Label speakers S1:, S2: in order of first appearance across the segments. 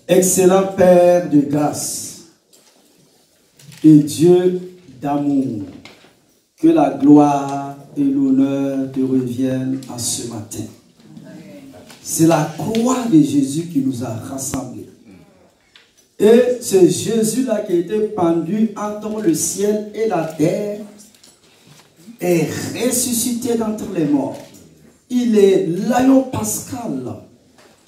S1: Excellent Père de grâce et Dieu d'amour, que la gloire et l'honneur te reviennent en ce matin. C'est la croix de Jésus qui nous a rassemblés. Et c'est Jésus-là qui a été pendu entre le ciel et la terre et ressuscité d'entre les morts. Il est l'agneau pascal.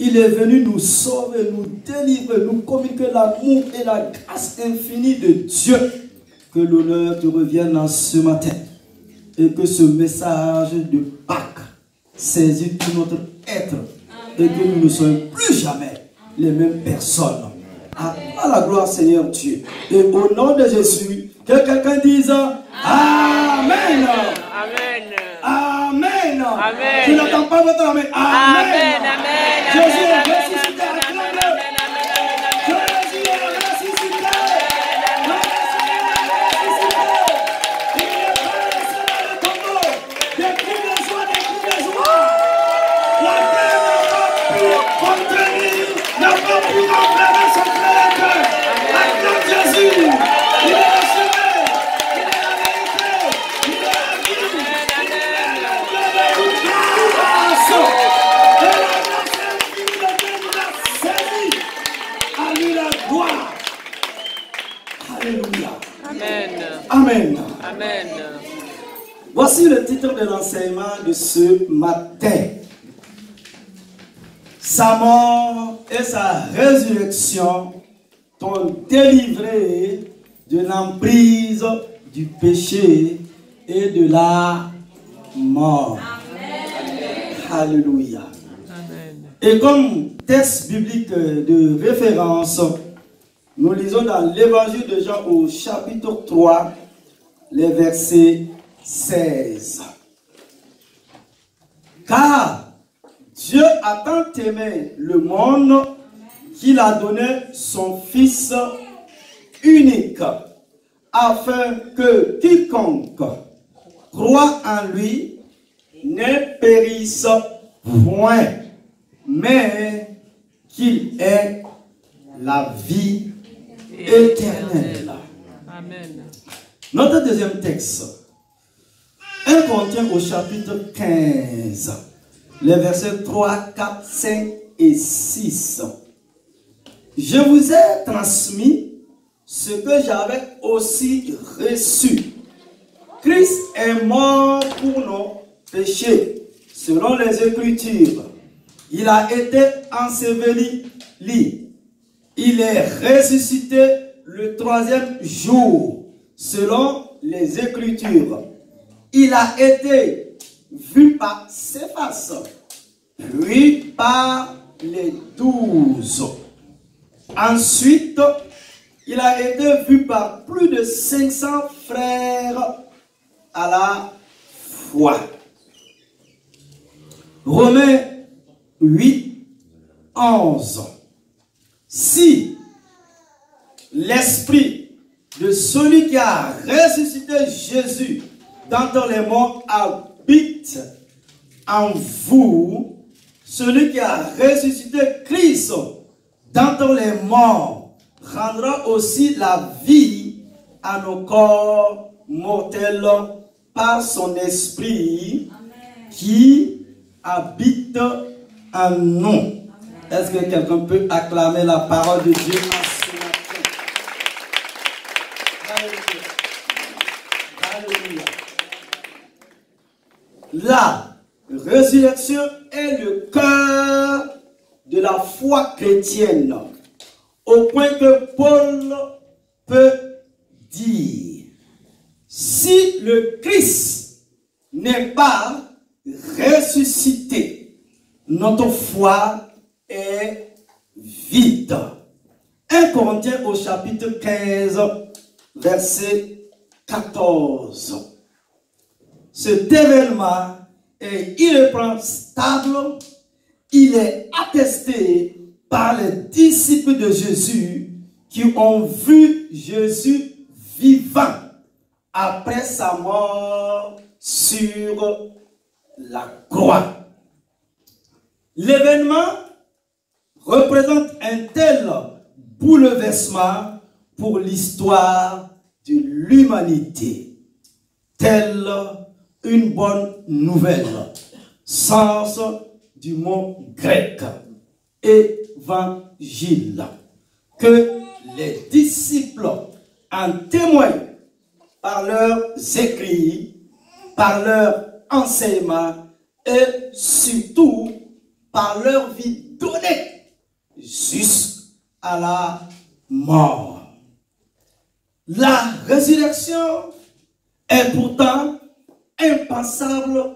S1: Il est venu nous sauver, nous délivrer, nous communiquer l'amour et la grâce infinie de Dieu. Que l'honneur te revienne en ce matin. Et que ce message de Pâques saisisse tout notre être. Et que nous ne soyons plus jamais les mêmes personnes. À la gloire, Seigneur Dieu. Et au nom de Jésus, que quelqu'un dise Amen.
S2: Amen.
S1: Amen.
S2: Amen.
S1: Je n'entends pas votre amen. Amen.
S2: Amen.
S1: Jésus est ressuscité. Acclame-le. Jésus est ressuscité. Il est pas laissé dans le tombeau. Des cris de joie, des cris de joie. La terre n'a pas pu contenir, n'a pas pu enfermer son frère. Acclame Jésus. Il est le chemin. Il est la vérité. Il est la vie. Il est la grâce. Et la grâce infinie de Dieu nous a saisis. À lui la gloire. Alléluia.
S2: Amen.
S1: Amen.
S2: Amen.
S1: Voici le titre de l'enseignement de ce matin. Sa mort et sa résurrection t'ont délivré de l'emprise du péché et de la mort. Alléluia.
S2: Amen.
S1: Et comme texte biblique de référence, nous lisons dans l'évangile de Jean au chapitre 3, les versets 16. Car Dieu a tant aimé le monde qu'il a donné son Fils unique, afin que quiconque croit en lui ne périsse point, mais qu'il ait la vie éternelle.
S2: Amen.
S1: Notre deuxième texte, 1 Corinthiens au chapitre 15, les versets 3, 4, 5 et 6. Je vous ai transmis ce que j'avais aussi reçu. Christ est mort pour nos péchés, selon les Écritures. Il a été enseveli. Il est ressuscité le troisième jour, selon les Écritures. Il a été vu par Céphas, puis par les 12. Ensuite, il a été vu par plus de 500 frères à la fois. Romains 8, 11. Si l'esprit de celui qui a ressuscité Jésus d'entre les morts habite en vous, celui qui a ressuscité Christ d'entre les morts rendra aussi la vie à nos corps mortels par son esprit qui habite en nous. Est-ce que quelqu'un peut acclamer la parole de Dieu en ce matin? Alléluia. Alléluia. La résurrection est le cœur de la foi chrétienne, au point que Paul peut dire, si le Christ n'est pas ressuscité, notre foi est vide. 1 Corinthiens au chapitre 15, verset 14. Cet événement est irréprochable. Il est attesté par les disciples de Jésus qui ont vu Jésus vivant après sa mort sur la croix. L'événement représente un tel bouleversement pour l'histoire de l'humanité. Telle une bonne nouvelle. Sens du mot grec. Évangile. Que les disciples en témoignent par leurs écrits, par leur enseignement et surtout par leur vie donnée jusqu'à la mort. La résurrection est pourtant impensable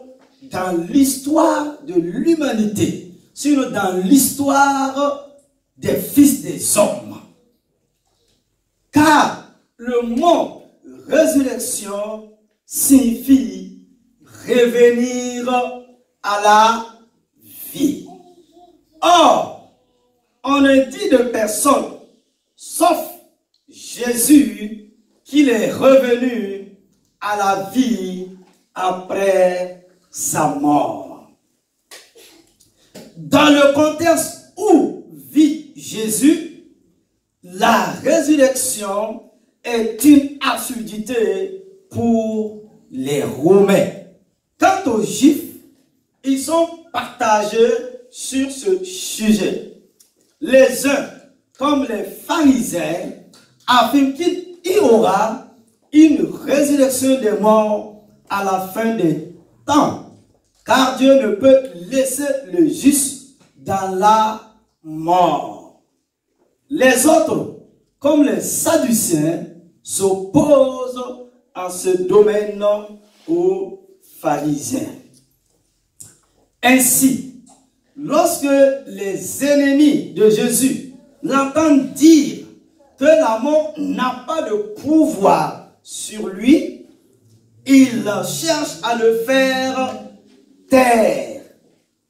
S1: dans l'histoire de l'humanité, sinon dans l'histoire des fils des hommes. Car le mot résurrection signifie revenir à la vie. Or, on ne dit de personne, sauf Jésus, qu'il est revenu à la vie après sa mort. Dans le contexte où vit Jésus, la résurrection est une absurdité pour les Romains. Quant aux Juifs, ils sont partagés sur ce sujet. Les uns, comme les pharisiens, affirment qu'il y aura une résurrection des morts à la fin des temps, car Dieu ne peut laisser le juste dans la mort. Les autres, comme les Sadducéens, s'opposent en ce domaine aux pharisiens. Ainsi, lorsque les ennemis de Jésus l'entendent dire que la mort n'a pas de pouvoir sur lui, ils cherchent à le faire taire,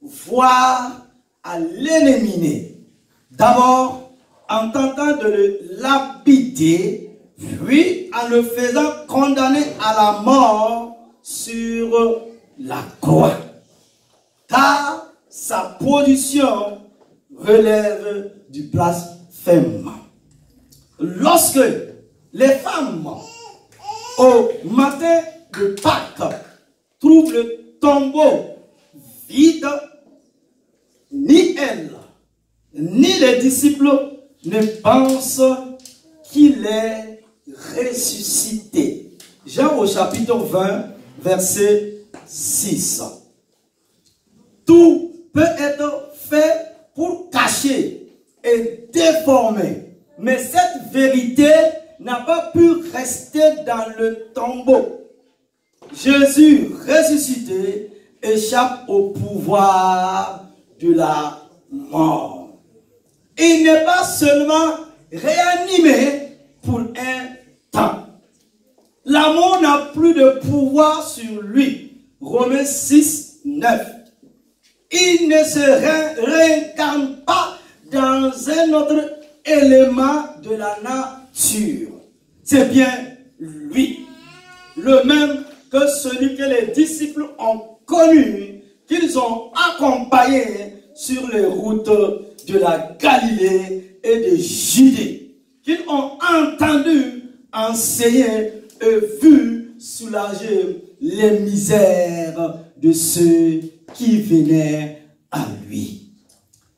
S1: voire à l'éliminer. D'abord, en tentant de le lapider, puis en le faisant condamner à la mort sur la croix. Car sa position relève du blasphème. Lorsque les femmes, au matin de Pâques, trouvent le tombeau vide, ni elles, ni les disciples ne pensent qu'il est ressuscité. Jean au chapitre 20, verset 6. Tout peut être fait pour cacher et déformer, mais cette vérité n'a pas pu rester dans le tombeau. Jésus ressuscité échappe au pouvoir de la mort. Il n'est pas seulement réanimé pour un temps. La mort n'a plus de pouvoir sur lui. Romains 6, 9. Il ne se réincarne pas dans un autre élément de la nature. C'est bien lui, le même que celui que les disciples ont connu, qu'ils ont accompagné sur les routes de la Galilée et de Judée, qu'ils ont entendu enseigner et vu soulager les misères de ceux qui venaient à lui.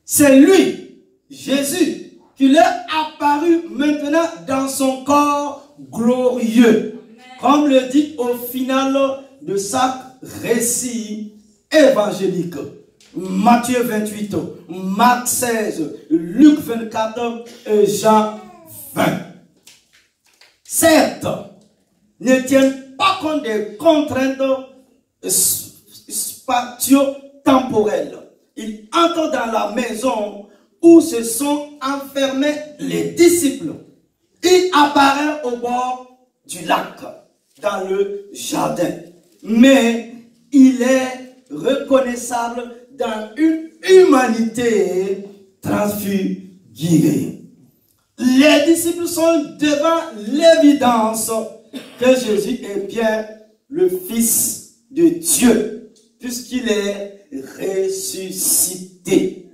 S1: C'est lui, Jésus, qui leur est apparu maintenant dans son corps glorieux, comme le dit au final de chaque récit évangélique. Matthieu 28, Marc 16, Luc 24 et Jean 20. Certes, ne tiennent pas compte des contraintes spatio-temporelles. Il entre dans la maison où se sont enfermés les disciples. Il apparaît au bord du lac, dans le jardin. Mais il est reconnaissable dans une humanité transfigurée. Les disciples sont devant l'évidence que Jésus est bien le Fils de Dieu, puisqu'il est ressuscité.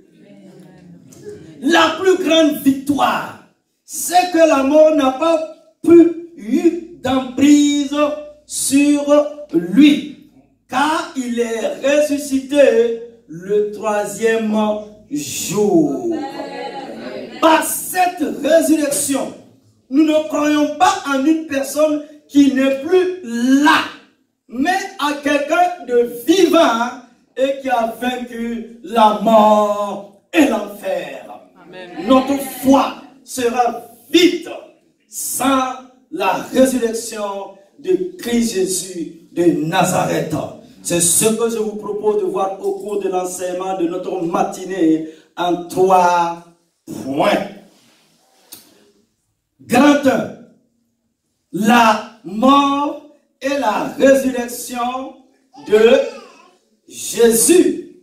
S1: la plus grande victoire, c'est que la mort n'a pas pu eu d'emprise sur lui, car il est ressuscité le 3e jour. Par cette résurrection, nous ne croyons pas en une personne qui n'est plus là, mais à quelqu'un de vivant et qui a vaincu la mort et l'enfer. Notre foi sera vide sans la résurrection de Christ Jésus de Nazareth. C'est ce que je vous propose de voir au cours de l'enseignement de notre matinée en 3 points. Grand 1, la mort et la résurrection de Jésus.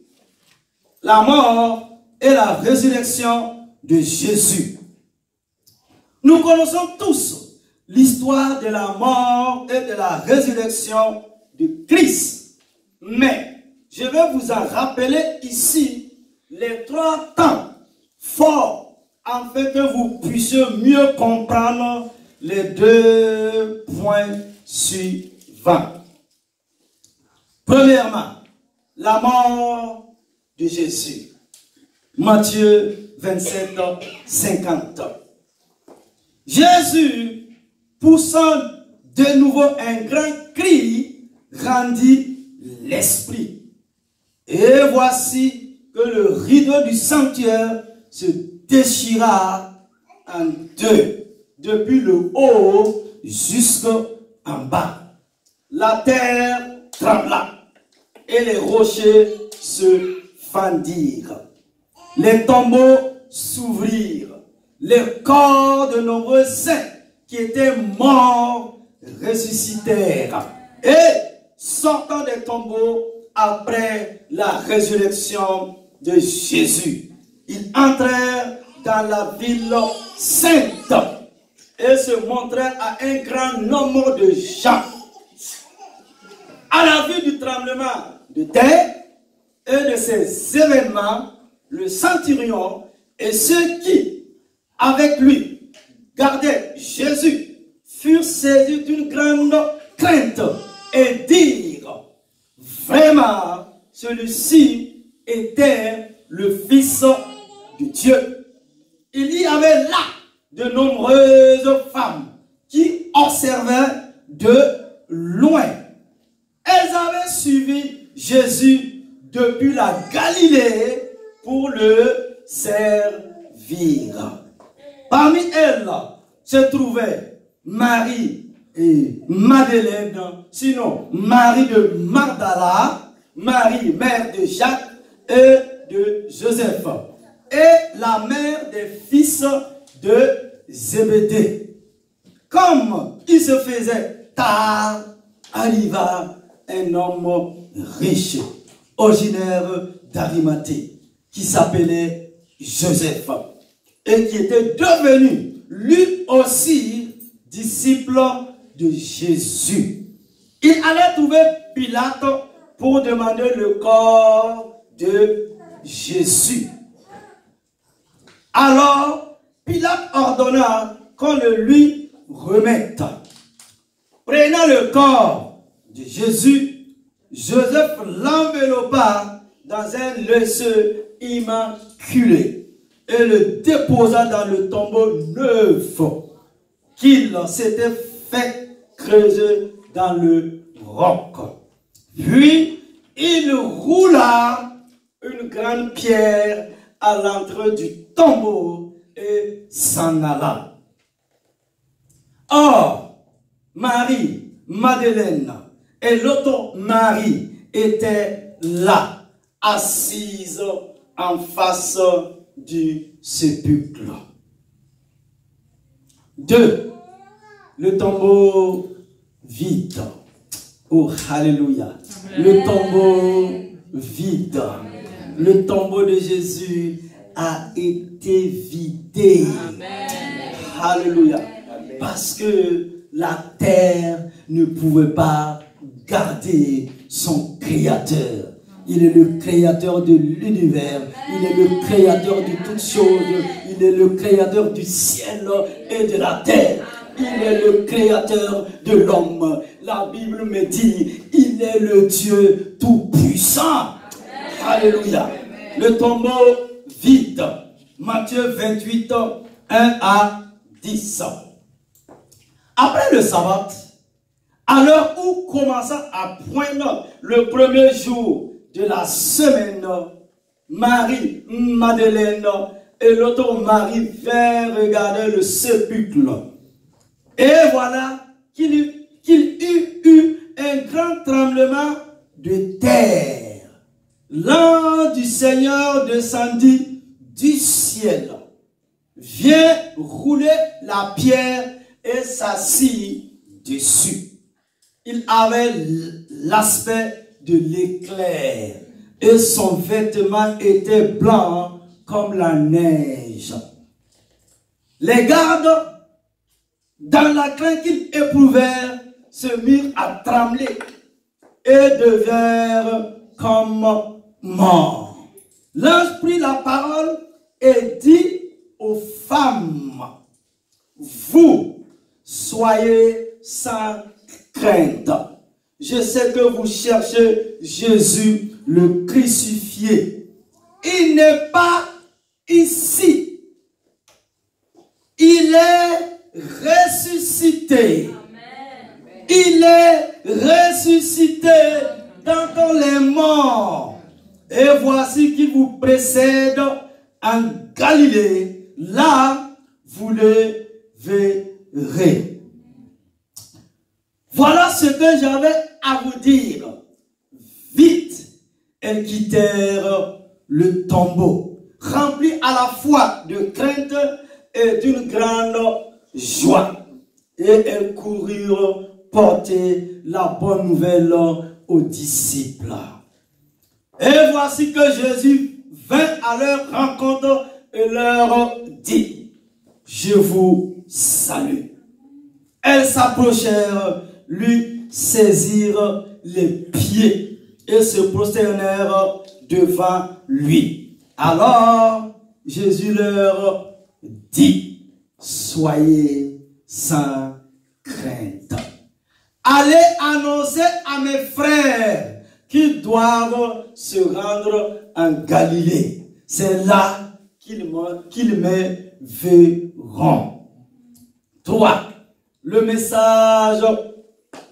S1: La mort et la résurrection de Jésus. Nous connaissons tous l'histoire de la mort et de la résurrection de Christ. Mais je vais vous en rappeler ici les 3 temps forts afin que vous puissiez mieux comprendre les 2 points suivants. Premièrement, la mort de Jésus. Matthieu 27, 50. Jésus, poussant de nouveau un grand cri, rendit l'esprit. Et voici que le rideau du sanctuaire se déchira en 2, depuis le haut jusqu'en bas. La terre trembla et les rochers se fendirent. Les tombeaux s'ouvrirent. Les corps de nombreux saints qui étaient morts ressuscitèrent. Et sortant des tombeaux après la résurrection de Jésus, ils entrèrent dans la ville sainte et se montrèrent à un grand nombre de gens. À la vue du tremblement de terre et de ces événements, le centurion et ceux qui, avec lui, gardaient Jésus, furent saisis d'une grande crainte et dirent: vraiment, celui-ci était le Fils de Dieu. Il y avait là de nombreuses femmes qui observaient de loin. Elles avaient suivi Jésus depuis la Galilée pour le servir. Parmi elles se trouvaient Marie et Madeleine, sinon Marie de Magdala, Marie, mère de Jacques et de Joseph, et la mère des fils de Zébédée. Comme il se faisait tard, arriva un homme riche, originaire d'Arimathée, qui s'appelait Joseph, et qui était devenu lui aussi disciple de Jésus. Il allait trouver Pilate pour demander le corps de Jésus. Alors, Pilate ordonna qu'on le lui remette. Prenant le corps de Jésus, Joseph l'enveloppa dans un linceul immaculé et le déposa dans le tombeau neuf qu'il s'était fait creuser dans le roc. Puis, il roula une grande pierre à l'entrée du tombeau et s'en alla. Or, Marie, Madeleine et l'autre Marie étaient là, assises en face du sépulcre. 2. Le tombeau vide. Oh, alléluia. Le tombeau vide. Le tombeau de Jésus a été vidé. Amen. Alléluia. Parce que la terre ne pouvait pas garder son Créateur. Il est le créateur de l'univers. Il est le créateur de toutes choses. Il est le créateur du ciel et de la terre. Il est le créateur de l'homme. La Bible me dit, il est le Dieu tout-puissant. Alléluia. Le tombeau vide. Matthieu 28, 1 à 10. Après le sabbat, à l'heure où commença à poindre le premier jour de la semaine, Marie, Madeleine et l'autre Marie vinrent regarder le sépulcre. Et voilà qu'il y eut un grand tremblement de terre. L'ange du Seigneur descendit du ciel, vient rouler la pierre et s'assit dessus. Il avait l'aspect de l'éclair et son vêtement était blanc comme la neige. Les gardes, dans la crainte qu'ils éprouvèrent, se mirent à trembler et devinrent comme morts. L'ange prit la parole et dit aux femmes, vous soyez sans crainte. Je sais que vous cherchez Jésus le crucifié. Il n'est pas ici. Il est ressuscité. Il est ressuscité d'entre les morts. Et voici qu'il vous précède en Galilée. Là, vous le verrez. Voilà ce que j'avais à vous dire. Vite, elles quittèrent le tombeau, remplis à la fois de crainte et d'une grande joie. Et elles coururent porter la bonne nouvelle aux disciples. Et voici que Jésus vint à leur rencontre et leur dit, je vous salue. Elles s'approchèrent, lui saisirent les pieds et se prosternèrent devant lui. Alors Jésus leur dit, soyez sans crainte. Allez annoncer à mes frères qu'ils doivent se rendre en Galilée. C'est là qu'ils me verront. 3. Le message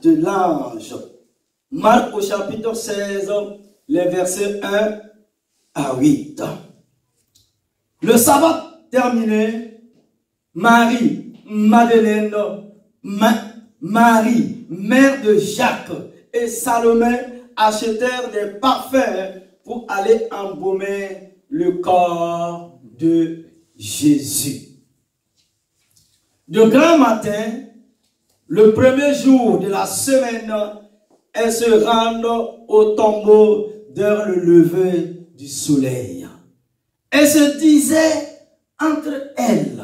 S1: de l'ange. Marc au chapitre 16, les versets 1 à 8. Le sabbat terminé, Marie, Madeleine, Marie, mère de Jacques et Salomé achetèrent des parfums pour aller embaumer le corps de Jésus. De grand matin, le premier jour de la semaine, elles se rendent au tombeau vers le lever du soleil. Elles se disaient entre elles,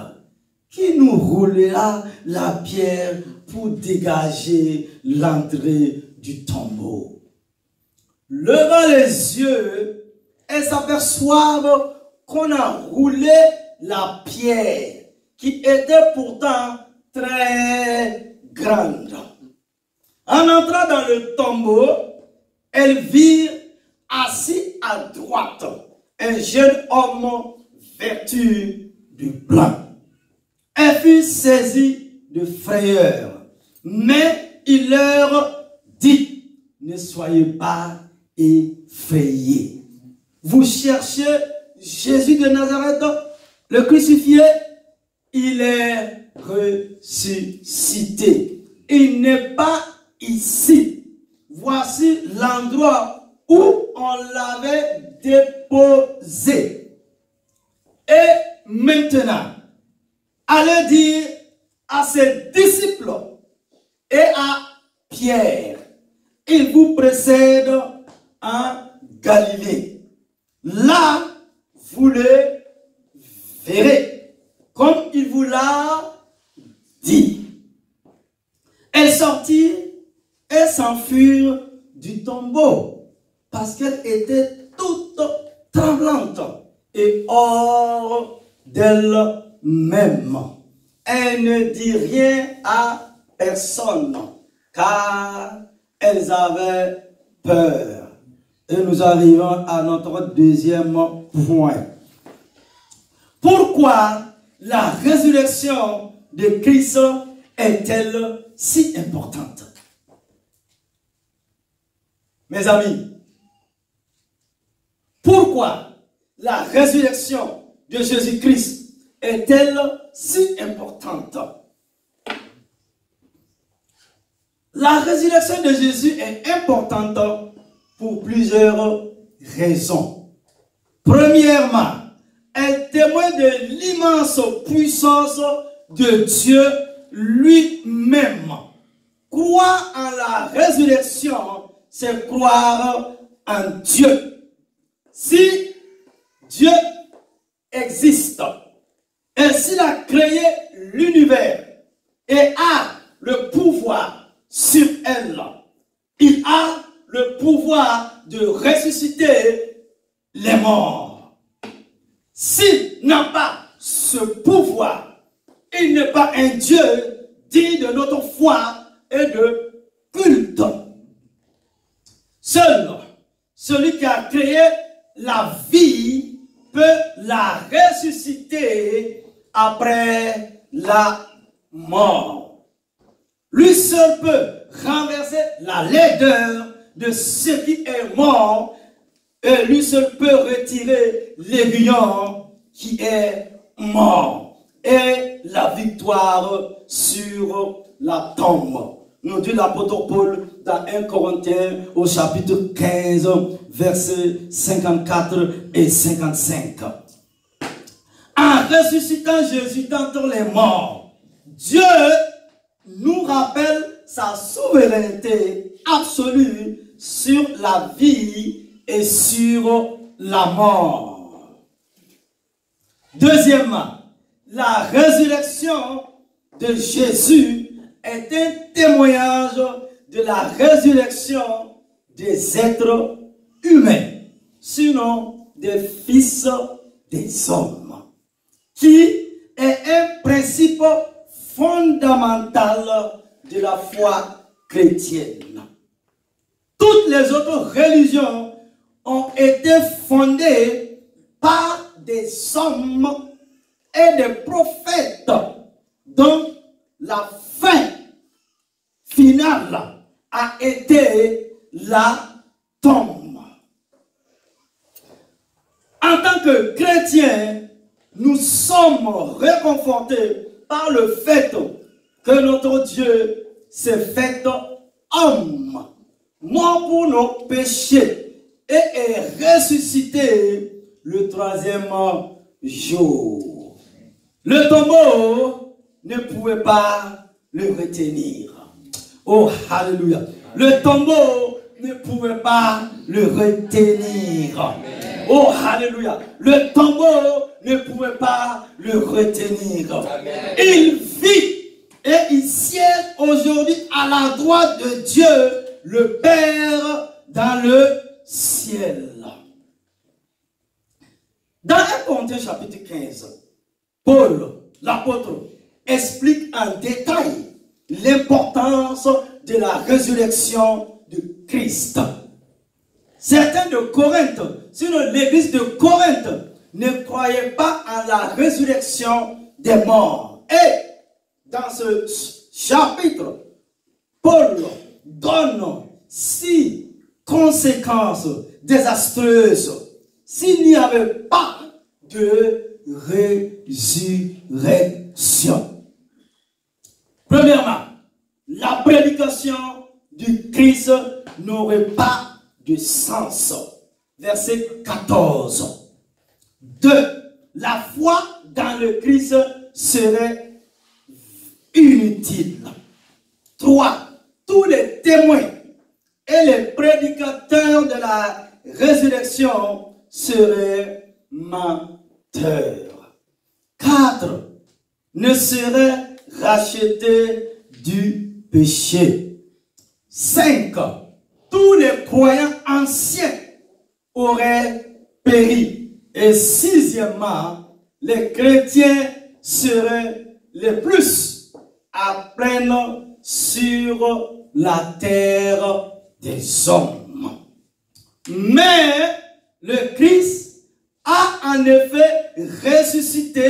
S1: qui nous roulera la pierre pour dégager l'entrée du tombeau. Levant les yeux, elles s'aperçoivent qu'on a roulé la pierre, qui était pourtant très grande. En entrant dans le tombeau, elles virent assis à droite un jeune homme vêtu de blanc. Elle fut saisie de frayeur, mais il leur dit, ne soyez pas effrayés. Vous cherchez Jésus de Nazareth, le crucifié, il est ressuscité. Il n'est pas ici. Voici l'endroit où on l'avait déposé. Et maintenant, allez dire à ses disciples et à Pierre, il vous précède en Galilée. Là, vous le verrez, comme il vous l'a dit. Elles sortirent et s'enfuirent du tombeau, parce qu'elle était toute tremblante et hors d'elle-même. Elle ne dit rien à personne, car elles avaient peur. Et nous arrivons à notre deuxième point. Pourquoi la résurrection de Christ est-elle si importante? Mes amis, pourquoi la résurrection de Jésus-Christ est-elle si importante? La résurrection de Jésus est importante pour plusieurs raisons. Premièrement, elle témoigne de l'immense puissance de Dieu lui-même. Croire en la résurrection, c'est croire en Dieu. Si Dieu existe, et s'il a créé l'univers et a le pouvoir sur elle, il a le pouvoir de ressusciter les morts. S'il n'a pas ce pouvoir, il n'est pas un Dieu digne de notre foi et de culte. Seul celui qui a créé la vie peut la ressusciter après la mort. Lui seul peut renverser la laideur de ce qui est mort et lui seul peut retirer l'aiguillon qui est mort et la victoire sur la tombe. Nous dit l'apôtre Paul dans 1 Corinthiens au chapitre 15, versets 54 et 55. En ressuscitant Jésus d'entre les morts, Dieu nous rappelle sa souveraineté absolue sur la vie et sur la mort. Deuxièmement, la résurrection de Jésus est un témoignage de la résurrection des êtres humains, sinon des fils des hommes, qui est un principe fondamental de la foi chrétienne. Toutes les autres religions ont été fondées par des hommes et des prophètes, dont la fin finale a été la tombe. En tant que chrétiens, nous sommes réconfortés par le fait que notre Dieu s'est fait homme, mort pour nos péchés et est ressuscité le troisième jour. Le tombeau ne pouvait pas le retenir. Oh, alléluia. Le tombeau ne pouvait pas le retenir. Oh, alléluia. Le tombeau ne pouvait pas le retenir. Amen. Il vit et il siège aujourd'hui à la droite de Dieu, le Père, dans le ciel. Dans 1 Corinthiens chapitre 15, Paul, l'apôtre, explique en détail l'importance de la résurrection de Christ. Certains de Corinthe, sinon l'église de Corinthe, ne croyaient pas en la résurrection des morts. Et dans ce chapitre, Paul donne 6 conséquences désastreuses s'il n'y avait pas de résurrection. Premièrement, la prédication du Christ n'aurait pas de sens. Verset 14. 2. La foi dans le Christ serait inutile. 3. Tous les témoins et les prédicateurs de la résurrection seraient menteurs. 4. Ne seraient rachetés du péché. 5. Tous les croyants anciens auraient péri. Et sixièmement, les chrétiens seraient les plus à plaindre sur la terre des hommes. Mais le Christ a en effet ressuscité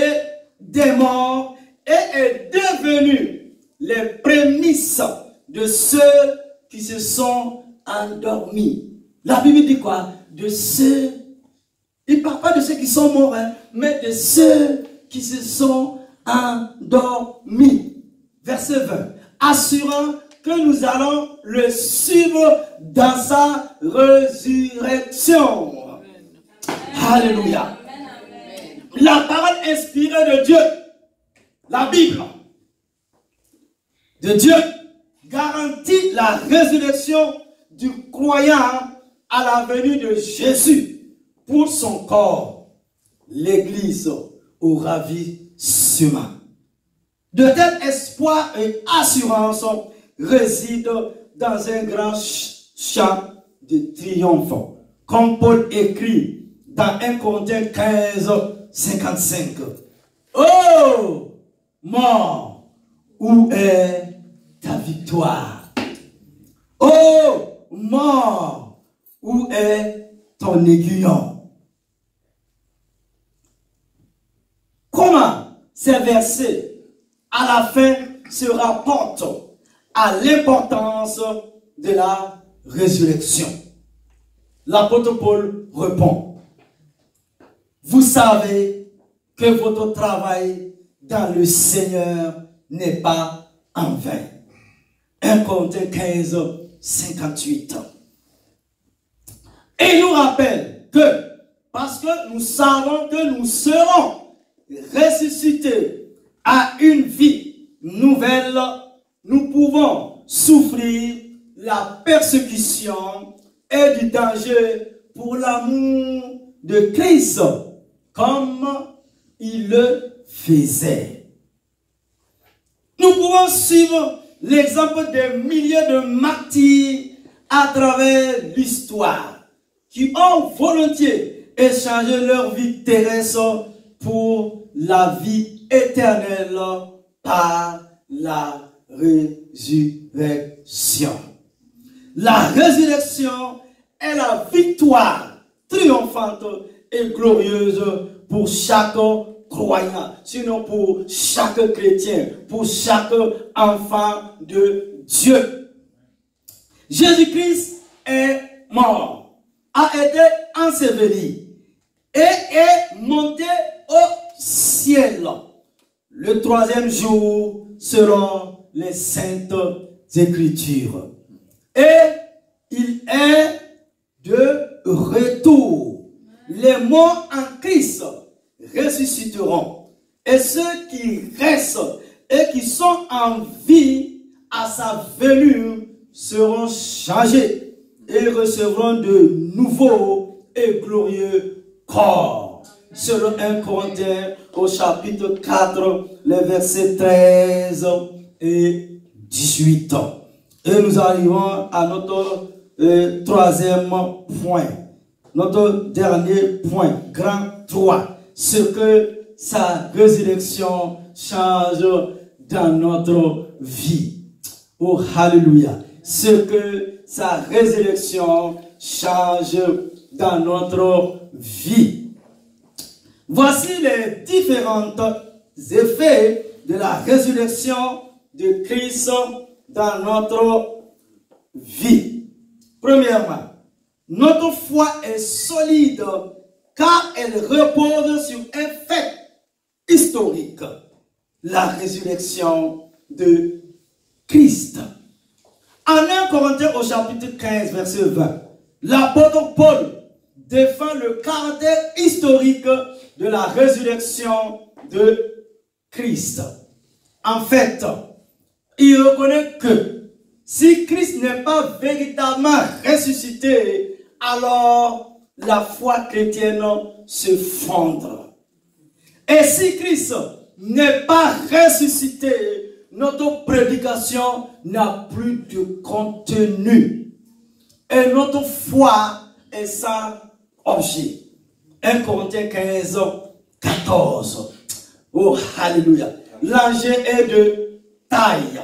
S1: des morts et est devenu les prémices de ceux qui se sont endormis. La Bible dit quoi? De ceux, il ne parle pas de ceux qui sont morts, hein, mais de ceux qui se sont endormis. Verset 20. Assurant que nous allons le suivre dans sa résurrection. Amen. Alléluia. Amen. La parole inspirée de Dieu, la Bible de Dieu, garantit la résurrection du croyant à la venue de Jésus pour son corps, l'Église au ravissement. De tels espoirs et assurances résident dans un grand chant de triomphe, comme Paul écrit dans 1 Corinthiens 15, 55. Oh, mort, où est ta victoire? Oh, mort, où est ton aiguillon? Comment ces versets à la fin se rapportent à l'importance de la résurrection? L'apôtre Paul répond: vous savez que votre travail dans le Seigneur n'est pas en vain. 1 Corinthiens 15, 58. Et il nous rappelle que, parce que nous savons que nous serons ressuscités à une vie nouvelle, nous pouvons souffrir la persécution et du danger pour l'amour de Christ, comme il le faisait. Nous pouvons suivre l'exemple des milliers de martyrs à travers l'histoire qui ont volontiers échangé leur vie terrestre pour la vie éternelle par la résurrection. La résurrection est la victoire triomphante et glorieuse pour chaque croyant, sinon pour chaque chrétien, pour chaque enfant de Dieu. Jésus-Christ est mort, a été enseveli et est monté au ciel. Le troisième jour selon les saintes écritures. Et il est de retour. Les morts en Christ ressusciteront. Et ceux qui restent et qui sont en vie à sa venue seront changés et recevront de nouveaux et glorieux corps. Selon 1 Corinthiens au chapitre 4, les versets 13 et 18. Et nous arrivons à notre troisième point. Notre dernier point, grand 3. Ce que sa résurrection change dans notre vie. Oh, alléluia. Ce que sa résurrection change dans notre vie. Voici les différents effets de la résurrection de Christ dans notre vie. Premièrement, notre foi est solide car elle repose sur un fait historique, la résurrection de Christ. En 1 Corinthiens au chapitre 15, verset 20, l'apôtre Paul défend le caractère historique de la résurrection de Christ. En fait, il reconnaît que si Christ n'est pas véritablement ressuscité, alors la foi chrétienne se fondre. Et si Christ n'est pas ressuscité, notre prédication n'a plus de contenu. Et notre foi est sans objet. 1 Corinthiens 15, 14. Oh, alléluia. L'objet est de taille.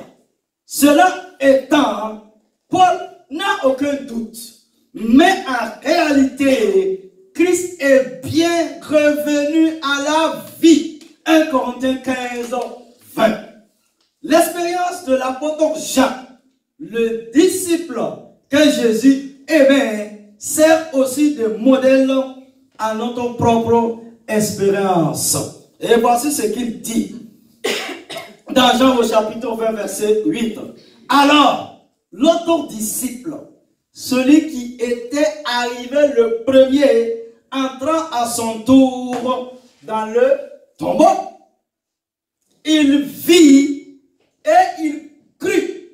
S1: Cela étant, Paul n'a aucun doute. Mais en réalité, Christ est bien revenu à la vie. 1 Corinthiens 15, 20. L'expérience de l'apôtre Jean, le disciple que Jésus aimait, sert aussi de modèle à notre propre expérience. Et voici ce qu'il dit dans Jean au chapitre 20, verset 8. Alors, l'autre disciple, celui qui était arrivé le premier, entrant à son tour dans le tombeau, il vit et il crut.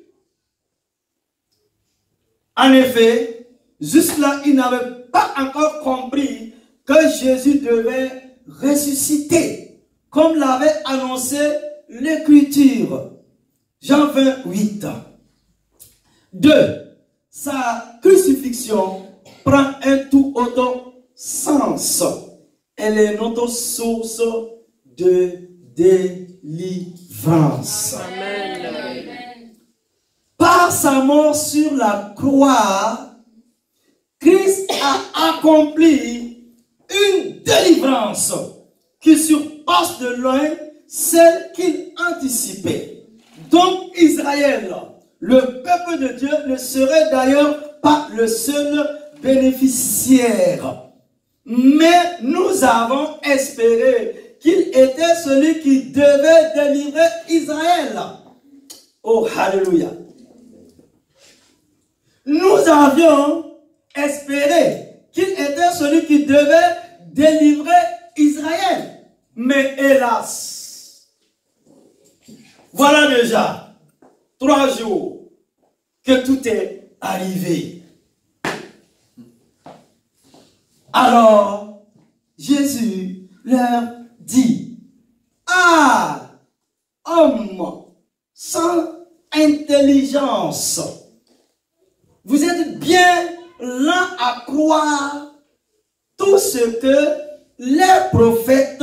S1: En effet, juste là, il n'avait pas encore compris que Jésus devait ressusciter, comme l'avait annoncé l'Écriture. Jean 28. 2. Sa crucifixion prend un tout autre sens. Elle est notre source de délivrance.
S2: Amen.
S1: Par sa mort sur la croix, Christ a accompli une délivrance qui surpasse de loin celle qu'il anticipait. Donc Israël, le peuple de Dieu, ne serait d'ailleurs pas le seul bénéficiaire. Mais nous avons espéré qu'il était celui qui devait délivrer Israël. Oh, alléluia. Nous avions espéré qu'il était celui qui devait délivrer Israël. Mais hélas, voilà déjà 3 jours que tout est arrivé. Alors, Jésus leur dit, ah, homme sans intelligence, vous êtes bien lents à croire tout ce que les prophètes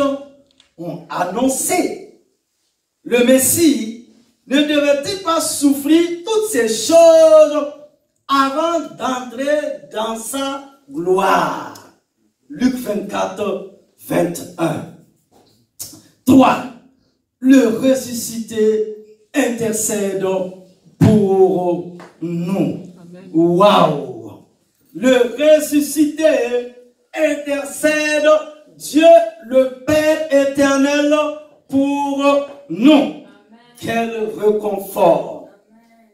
S1: ont annoncé. Le Messie ne devait-il pas souffrir toutes ces choses avant d'entrer dans sa gloire? Luc 24, 21. 3. Le ressuscité intercède pour nous. Waouh! Le ressuscité intercède Dieu le Père éternel pour nous. Amen. Quel réconfort! Amen.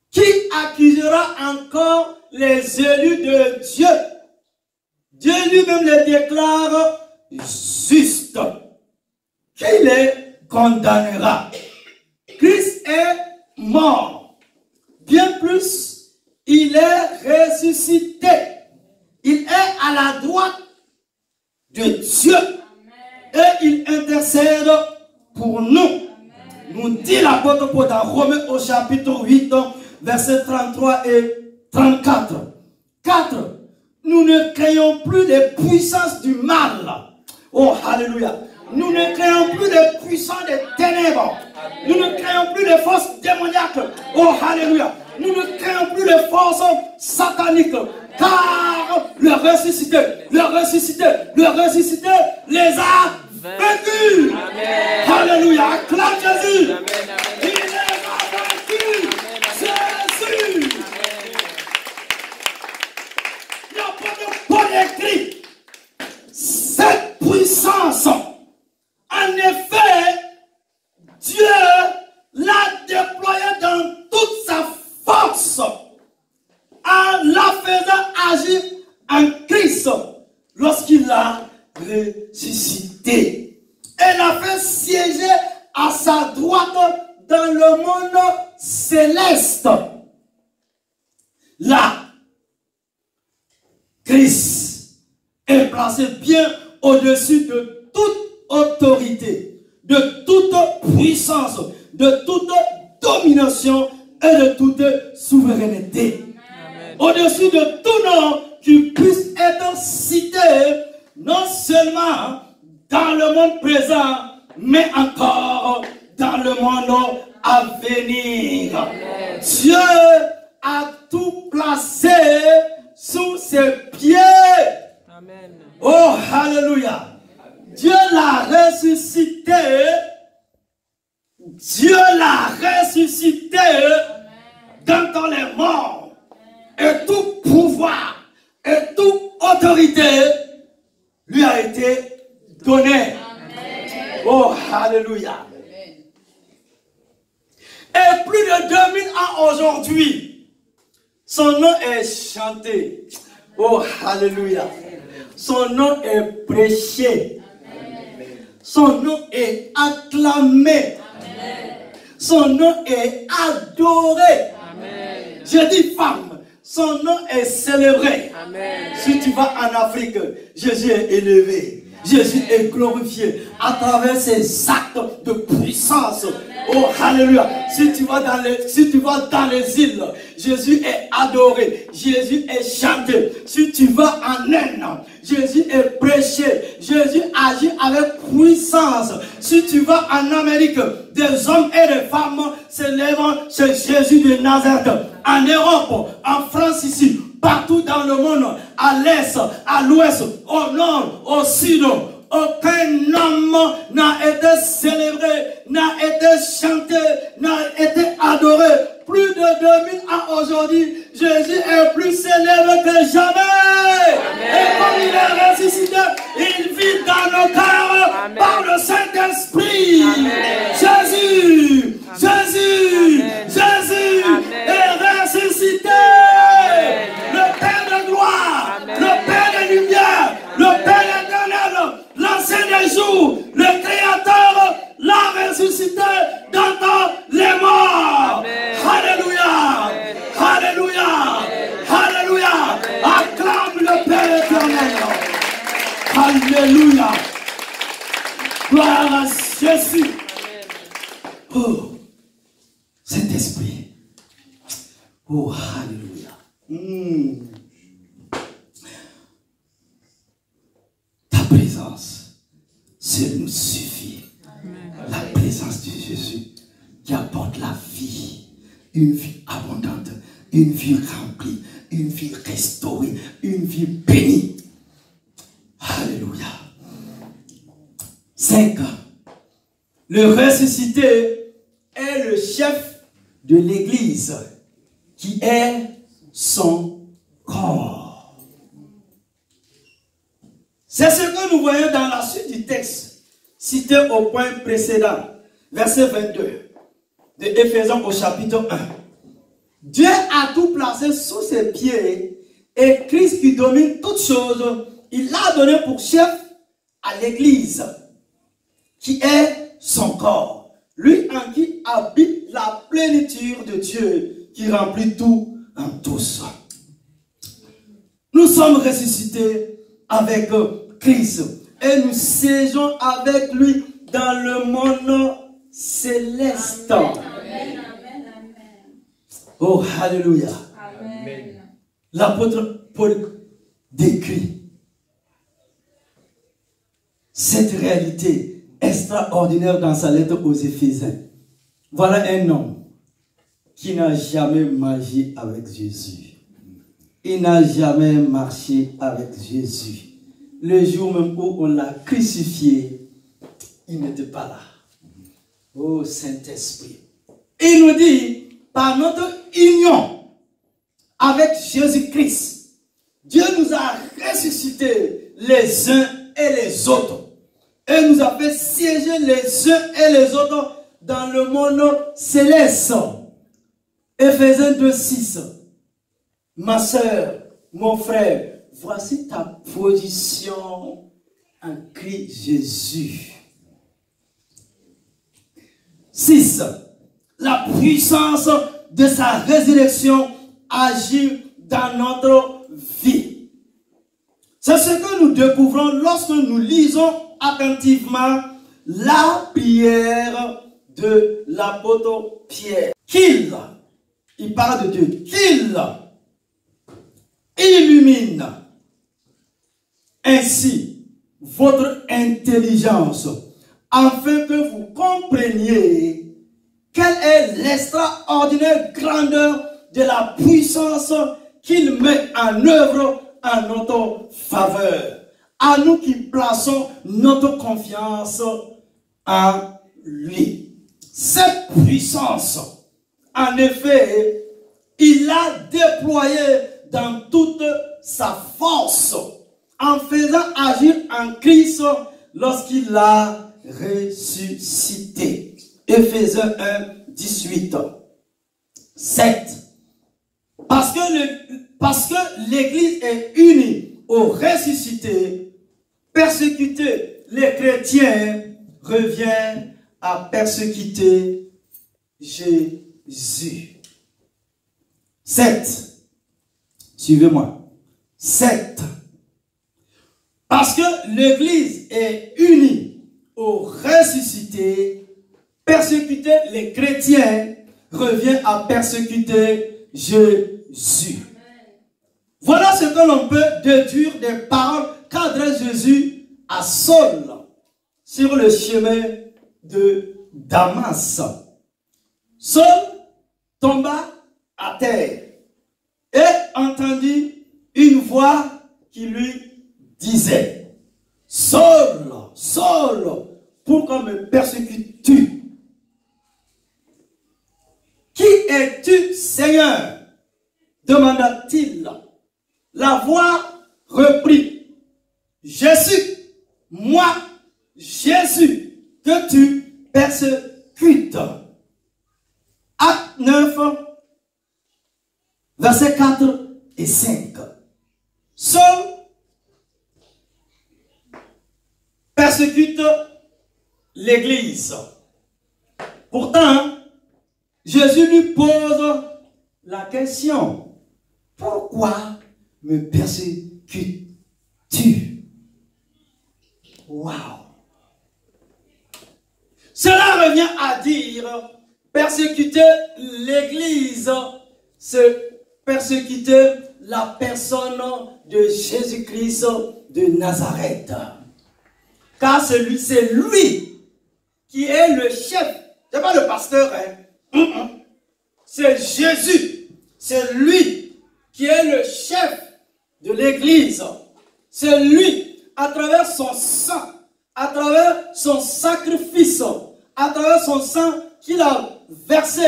S1: Qui accusera encore les élus de Dieu? Dieu lui-même les déclare justes. Qui les condamnera? Christ est mort. Bien plus, il est ressuscité. Il est à la droite de Dieu. Amen. Et il intercède pour nous. Amen. Nous dit l'apôtre Paul dans Romains au chapitre 8, versets 33 et 34. 4. Nous ne craignons plus les puissances du mal. Oh, alléluia. Nous ne craignons plus les puissants des ténèbres. Nous ne craignons plus les forces démoniaques. Oh, alléluia. Nous ne craignons plus les forces sataniques. Car le ressuscité les a vaincus. Alléluia. Acclame Jésus. Il les a vaincus. Jésus. L'apôtre Paul écrit cette puissance. En effet, Dieu l'a déployée dans toute sa force en la faisant agir en Christ lorsqu'il l'a ressuscité. Et l'a fait siéger à sa droite dans le monde céleste. Là, Christ est placé bien au-dessus de toute autorité, de toute puissance, de toute domination et de toute souveraineté. Au-dessus de tout nom qui puisse être cité non seulement dans le monde présent, mais encore dans le monde à venir. Amen. Dieu a tout placé sous ses pieds. Amen. Oh, alléluia. Dieu l'a ressuscité. Dieu l'a ressuscité dans les morts. Et tout pouvoir et toute autorité lui a été donné. Amen. Oh, alléluia. Et plus de 2000 ans aujourd'hui, son nom est chanté. Oh, alléluia. Son nom est prêché. Son nom est acclamé. Son nom est adoré. Amen. Je dis femme, son nom est célébré. Amen. Si tu vas en Afrique, Jésus est élevé. Jésus est glorifié à travers ses actes de puissance. Oh, alléluia. Si tu vas dans les îles, Jésus est adoré. Jésus est chanté. Si tu vas en Inde, Jésus est prêché. Jésus agit avec puissance. Si tu vas en Amérique, des hommes et des femmes s'élèvent chez Jésus de Nazareth. En Europe, en France ici, partout dans le monde, à l'est, à l'ouest, au nord, au sud, aucun homme n'a été célébré, n'a été chanté, n'a été adoré. Plus de 2000 ans aujourd'hui, Jésus est plus célèbre que jamais. Amen. Et comme il est ressuscité, il vit dans nos cœurs. Amen. Par le Saint-Esprit. Jésus, Amen. Jésus, Amen. Jésus Amen. Est ressuscité. Amen. Le Père de gloire, Amen. Le Père de lumière, le Père éternel, l'ancien des jours, le Créateur l'a ressuscité dans les morts. Amen. Alléluia. Amen. Alléluia. Amen. Alléluia. Amen. Acclame le Père éternel. Alléluia. Gloire à Jésus. Amen. Oh, Saint-Esprit. Oh, alléluia. Ta présence, seule nous suffit. Amen. La présence de Jésus qui apporte la vie, une vie abondante, une vie remplie, une vie restaurée, une vie bénie. Alléluia. 5. Le ressuscité est le chef de l'Église qui est son corps. C'est ce que nous voyons dans la suite du texte, cité au point précédent, verset 22 de Éphésiens au chapitre 1. Dieu a tout placé sous ses pieds et Christ qui domine toutes choses, il l'a donné pour chef à l'Église qui est son corps. Lui en qui habite la plénitude de Dieu qui remplit tout en tous. Nous sommes ressuscités avec Christ et nous séjournons avec lui dans le monde céleste. Amen, amen, amen. Oh, alléluia. L'apôtre Paul décrit cette réalité extraordinaire dans sa lettre aux Éphésiens. Voilà un homme qui n'a jamais marché avec Jésus. Il n'a jamais marché avec Jésus. Le jour même où on l'a crucifié, il n'était pas là. Oh Saint-Esprit. Il nous dit, par notre union avec Jésus-Christ, Dieu nous a ressuscités les uns et les autres. Et nous a fait siéger les uns et les autres dans le monde céleste. Éphésiens 2:6. Ma soeur, mon frère, voici ta position en Christ Jésus. 6. La puissance de sa résurrection agit dans notre vie. C'est ce que nous découvrons lorsque nous lisons attentivement la prière de l'apôtre Pierre. Il parle de Dieu, qu'il illumine ainsi votre intelligence, afin que vous compreniez quelle est l'extraordinaire grandeur de la puissance qu'il met en œuvre en notre faveur. À nous qui plaçons notre confiance en lui. Cette puissance, en effet, il l'a déployée dans toute sa force, en faisant agir en Christ lorsqu'il l'a ressuscité. Éphésiens 1, 18. 7. Parce que l'Église est unie au ressuscité, persécuter les chrétiens revient à persécuter Jésus. 7. Suivez-moi. 7. Parce que l'Église est unie au ressuscité, persécuter les chrétiens revient à persécuter Jésus. Voilà ce que l'on peut déduire des paroles qu'adresse Jésus à Saul sur le chemin de Damas. Saul tomba à terre et entendit une voix qui lui disait: Saul, Saul, pourquoi me persécutes-tu? Qui es-tu, Seigneur? Demanda-t-il. La voix reprit: Jésus, moi, Jésus, que tu persécutes. Acte 9, versets 4 et 5. Saul persécute l'Église. Pourtant, Jésus lui pose la question: pourquoi me persécutes-tu? Waouh! Cela revient à dire persécuter l'Église, c'est persécuter la personne de Jésus-Christ de Nazareth. Car c'est lui qui est le chef. Ce n'est pas le pasteur, hein? C'est Jésus. C'est lui qui est le chef de l'Église. C'est lui, à travers son sang, à travers son sacrifice, à travers son sang qu'il a versé,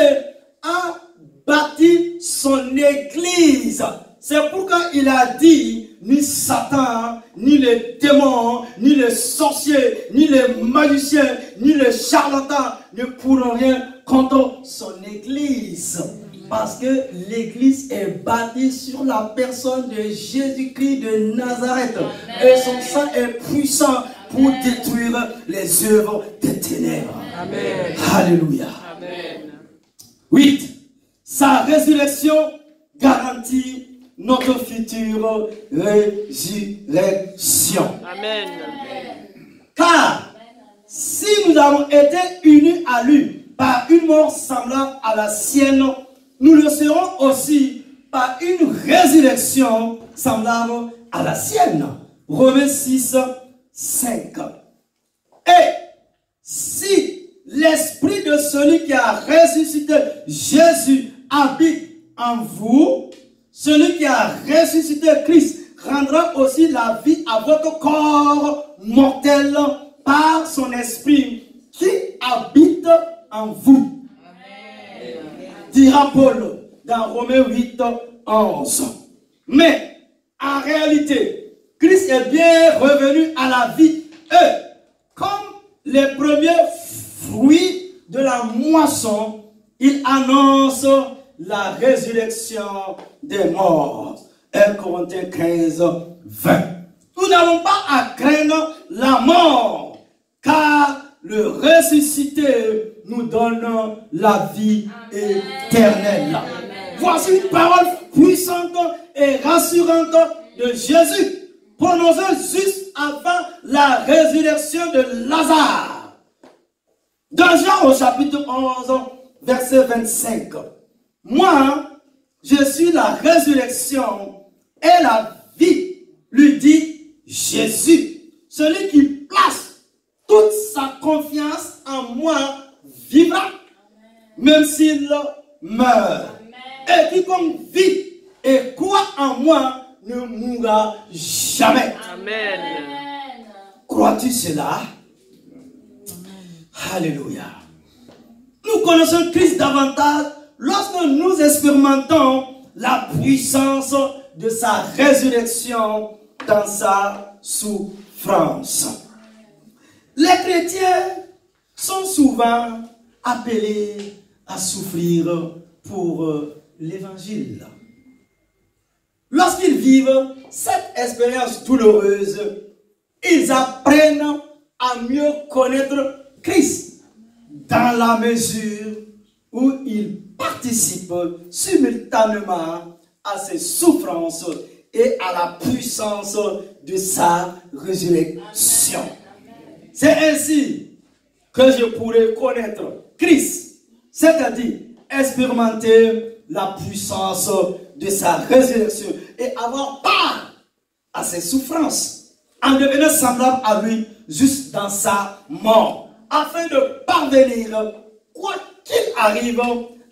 S1: a bâti son Église. C'est pourquoi il a dit: ni Satan, ni les démons, ni les sorciers, ni les magiciens, ni les charlatans ne pourront rien contre son Église. Parce que l'Église est bâtie sur la personne de Jésus-Christ de Nazareth. Amen. Et son sang est puissant pour détruire les œuvres des ténèbres. Amen. Alléluia. Amen. 8. Sa résurrection garantit notre future résurrection. Amen. Car si nous avons été unis à lui par une mort semblable à la sienne, nous le serons aussi par une résurrection semblable à la sienne. Romains 6, 5. Et si l'esprit de celui qui a ressuscité Jésus habite en vous, celui qui a ressuscité Christ rendra aussi la vie à votre corps mortel par son esprit qui habite en vous. Amen. Dira Paul dans Romains 8, 11. Mais en réalité, Christ est bien revenu à la vie et comme les premiers fruits de la moisson, il annonce la résurrection des morts. 1 Corinthiens 15, 20. Nous n'avons pas à craindre la mort, car le ressuscité nous donne la vie éternelle. Amen. Voici une parole puissante et rassurante de Jésus, prononcée juste avant la résurrection de Lazare. Dans Jean au chapitre 11, verset 25. Moi, je suis la résurrection et la vie, lui dit Jésus, celui qui place toute sa confiance en moi, vivra, même s'il meurt. Et quiconque vit et croit en moi ne mourra jamais.
S2: Amen.
S1: Crois-tu cela? Alléluia. Nous connaissons Christ davantage lorsque nous expérimentons la puissance de sa résurrection dans sa souffrance. Les chrétiens sont souvent appelés à souffrir pour l'évangile. Lorsqu'ils vivent cette expérience douloureuse, ils apprennent à mieux connaître Christ dans la mesure où ils participent simultanément à ses souffrances et à la puissance de sa résurrection. C'est ainsi que je pourrais connaître Christ, c'est-à-dire expérimenter la puissance de sa résurrection et avoir part à ses souffrances en devenant semblable à lui juste dans sa mort, afin de parvenir, quoi qu'il arrive,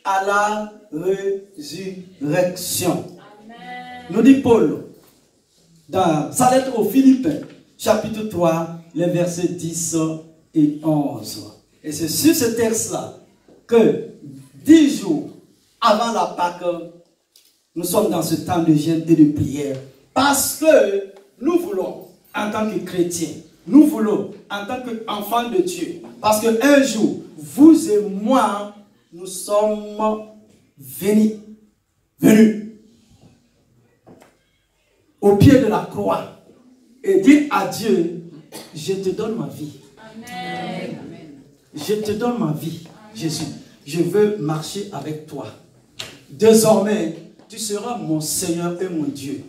S1: à la résurrection. Amen. Nous dit Paul dans sa lettre aux Philippiens, chapitre 3, les versets 10 et 11. Et c'est sur ce texte-là que 10 jours avant la Pâque, nous sommes dans ce temps de jeûne et de prière. Parce que nous voulons, en tant que chrétiens, nous voulons, en tant qu'enfants de Dieu, parce qu'un jour, vous et moi, nous sommes venus au pied de la croix et dire à Dieu, je te donne ma vie. Amen. Je te donne ma vie, Jésus. Je veux marcher avec toi. Désormais, tu seras mon Seigneur et mon Dieu,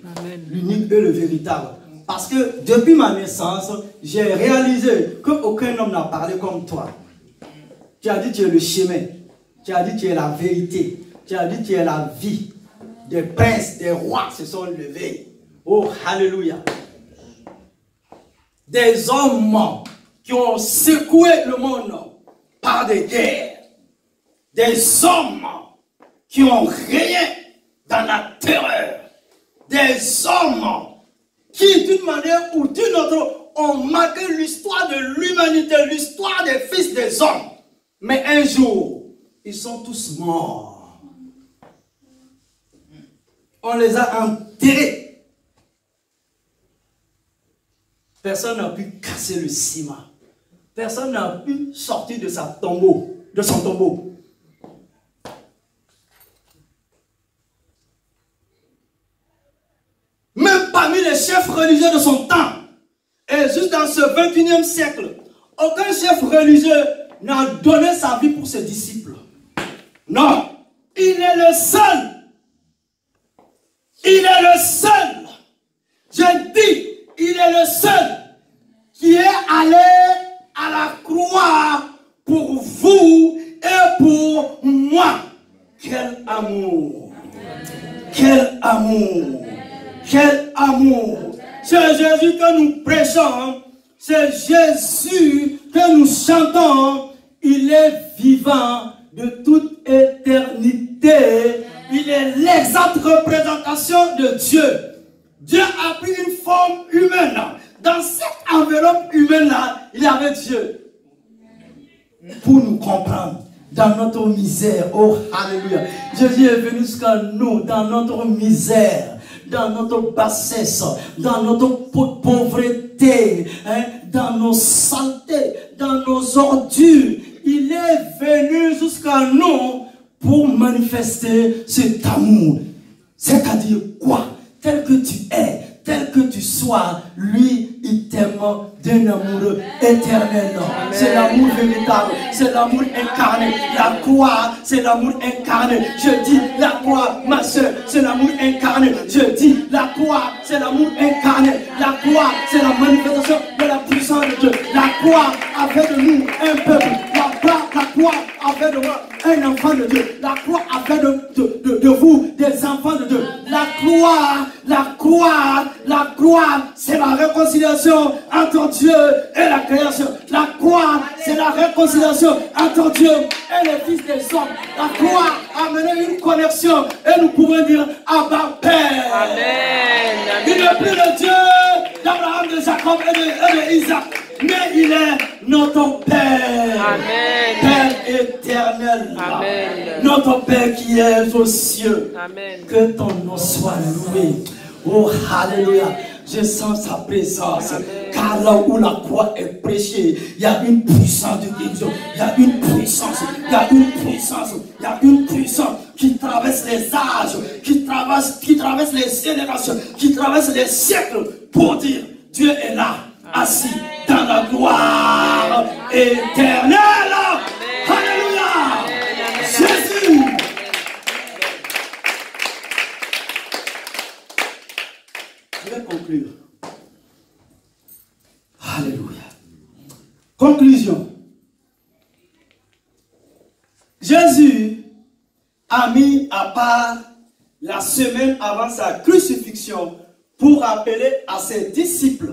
S1: l'unique et le véritable. Parce que depuis ma naissance, j'ai réalisé qu'aucun homme n'a parlé comme toi. Tu as dit tu es le chemin, tu as dit tu es la vérité, tu as dit tu es la vie. Des princes, des rois se sont levés. Oh, alléluia. Des hommes qui ont secoué le monde par des guerres. Des hommes qui ont régné dans la terreur. Des hommes qui, d'une manière ou d'une autre, ont marqué l'histoire de l'humanité, l'histoire des fils des hommes. Mais un jour, ils sont tous morts. On les a enterrés. Personne n'a pu casser le ciment. Personne n'a pu sortir de son tombeau. Même parmi les chefs religieux de son temps, et juste dans ce 21e siècle, aucun chef religieux n'a donné sa vie pour ses disciples. Non, il est le seul. Il est le seul. Je dis, il est le seul qui est allé à la croix pour vous et pour moi. Quel amour! Quel amour! Quel amour! C'est Jésus que nous prêchons, c'est Jésus que nous chantons. Il est vivant de toute éternité. Il est l'exacte représentation de Dieu. Dieu a pris une forme humaine. Dans cette enveloppe humaine-là, il y avait Dieu. Pour nous comprendre. Dans notre misère. Oh, alléluia. Jésus est venu jusqu'à nous dans notre misère, dans notre bassesse, dans notre pauvreté, dans nos saletés, dans nos ordures. Il est venu jusqu'à nous pour manifester cet amour. C'est-à-dire quoi? Tel que tu es, tel que tu sois, lui, il t'aime d'un amour éternel. C'est l'amour véritable, c'est l'amour incarné. La croix, c'est l'amour incarné. Je dis la croix, ma soeur, c'est l'amour incarné. Je dis la croix, c'est l'amour incarné. La croix, c'est la manifestation de la puissance de Dieu. La croix a fait de nous un peuple. La croix a fait de moi un enfant de Dieu. La croix a fait de vous des enfants de Dieu. La croix La croix, c'est la réconciliation entre Dieu et la création. La croix, c'est la réconciliation entre Dieu et les fils des hommes. La croix a amené une connexion et nous pouvons dire Abba Père.
S2: Amen.
S1: Il n'est plus le Dieu d'Abraham, de Jacob et de Isaac, mais il est notre Père.
S2: Amen.
S1: Père éternel.
S2: Amen.
S1: Notre Père qui est aux cieux.
S2: Amen.
S1: Que ton nom soit loué. Oh, alléluia. Je sens sa présence.
S2: Amen.
S1: Car là où la croix est prêchée, il y a une puissance de guérison. Il y a une puissance. Il y a une puissance. Il y a une puissance qui traverse les âges, qui traverse les générations, qui traverse les siècles pour dire Dieu est là, assis dans la gloire éternelle. Alléluia. Jésus. Je vais conclure. Alléluia. Conclusion. Jésus a mis à part la semaine avant sa crucifixion pour rappeler à ses disciples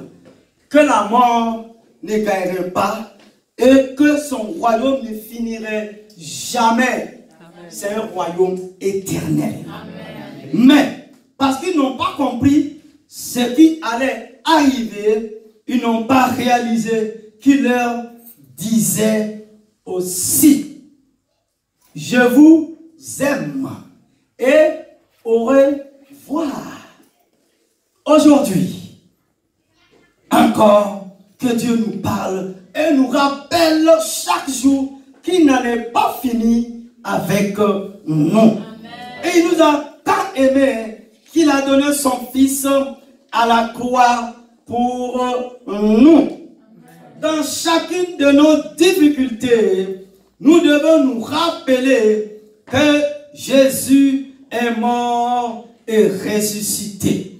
S1: que la mort ne gagnerait pas et que son royaume ne finirait jamais. C'est un royaume éternel. Amen. Mais parce qu'ils n'ont pas compris ce qui allait arriver, ils n'ont pas réalisé qu'il leur disait aussi: je vous aime et au revoir. Aujourd'hui, encore que Dieu nous parle et nous rappelle chaque jour qu'il n'en est pas fini avec nous. Amen. Et il nous a tant aimé qu'il a donné son Fils à la croix pour nous. Dans chacune de nos difficultés, nous devons nous rappeler que Jésus est mort et ressuscité.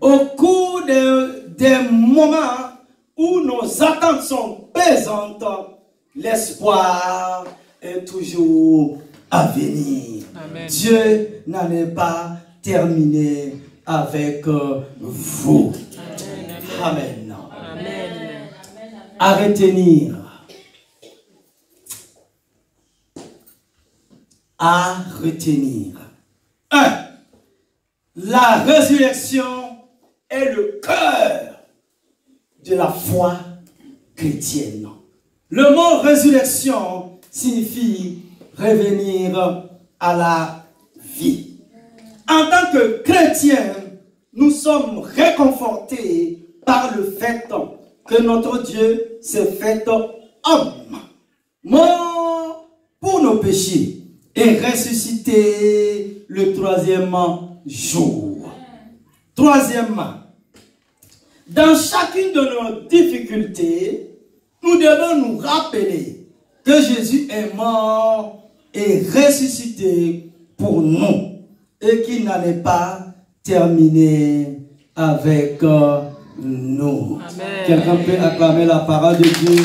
S1: Au cours des moments où nos attentes sont pesantes, l'espoir est toujours à venir. Amen. Dieu n'en est pas terminé avec vous. Amen. Amen. À retenir. À retenir. 1. La résurrection est le cœur de la foi chrétienne. Le mot résurrection signifie revenir à la vie. En tant que chrétiens, nous sommes réconfortés par le fait que notre Dieu s'est fait homme, mort pour nos péchés et ressuscité le 3e jour. Troisièmement, dans chacune de nos difficultés, nous devons nous rappeler que Jésus est mort et ressuscité pour nous et qu'il n'en est pas terminé avec nous. Amen. Quelqu'un peut acclamer la parole de Dieu.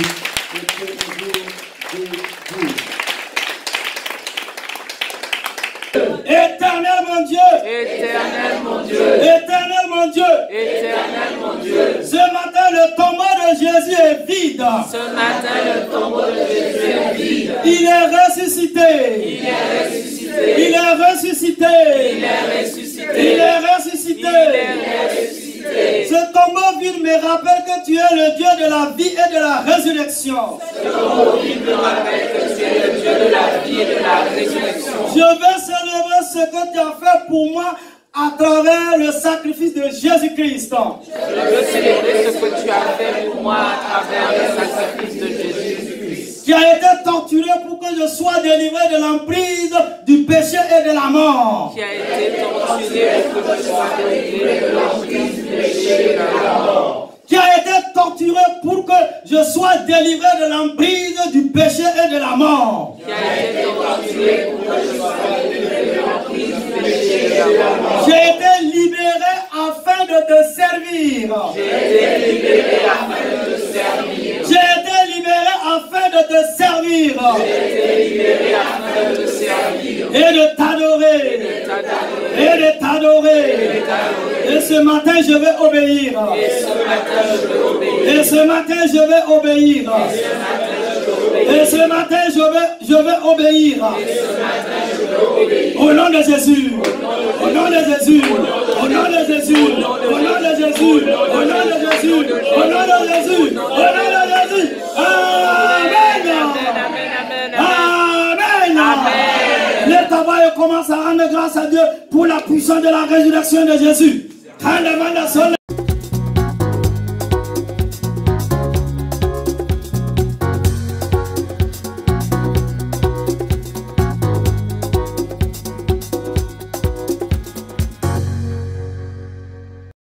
S1: Éternel mon Dieu,
S2: Éternel mon Dieu,
S1: Éternel mon Dieu,
S2: Éternel mon Dieu.
S1: Ce matin le tombeau de Jésus est vide.
S2: Ce matin le tombeau de Jésus est vide.
S1: Il est ressuscité.
S2: Il est ressuscité.
S1: Il est ressuscité.
S2: Il est ressuscité.
S1: Il est ressuscité.
S2: Il est ressuscité.
S1: Ce tombeau vide me rappelle que tu es le Dieu de la vie et de la résurrection.
S2: Ce tombeau vide me rappelle que tu es le Dieu de la vie et de la résurrection.
S1: Je vais célébrer ce que tu as fait pour moi à travers le sacrifice de Jésus-Christ.
S2: Je veux célébrer ce que tu as fait pour moi à travers le sacrifice de Jésus-Christ.
S1: Qui a été torturé pour que je sois délivré de l'emprise du péché et de la mort.
S2: Qui a été torturé pour que je sois délivré de l'emprise du péché et de la mort.
S1: Qui a été torturé pour que je sois délivré de l'emprise du péché et de la mort.
S2: Qui a été torturé pour que je sois délivré de l'emprise du péché et de la mort.
S1: J'ai été libéré afin de te servir.
S2: J'ai été libéré afin de te servir.
S1: J'ai été libéré afin de te servir.
S2: J'ai été libéré afin de te servir.
S1: Et de t'adorer.
S2: Et de t'adorer.
S1: Et de t'adorer. Et ce matin, je vais obéir. Et ce matin, je vais obéir. Et ce matin, je vais obéir. Au nom de Jésus. Au nom de Jésus. Au nom de Jésus. Au nom de Jésus. Au nom de Jésus. Au nom de Jésus. Au nom de Jésus. Amen. Amen. Le travail commence à rendre grâce à Dieu pour la puissance de la résurrection de Jésus. Quand demande à son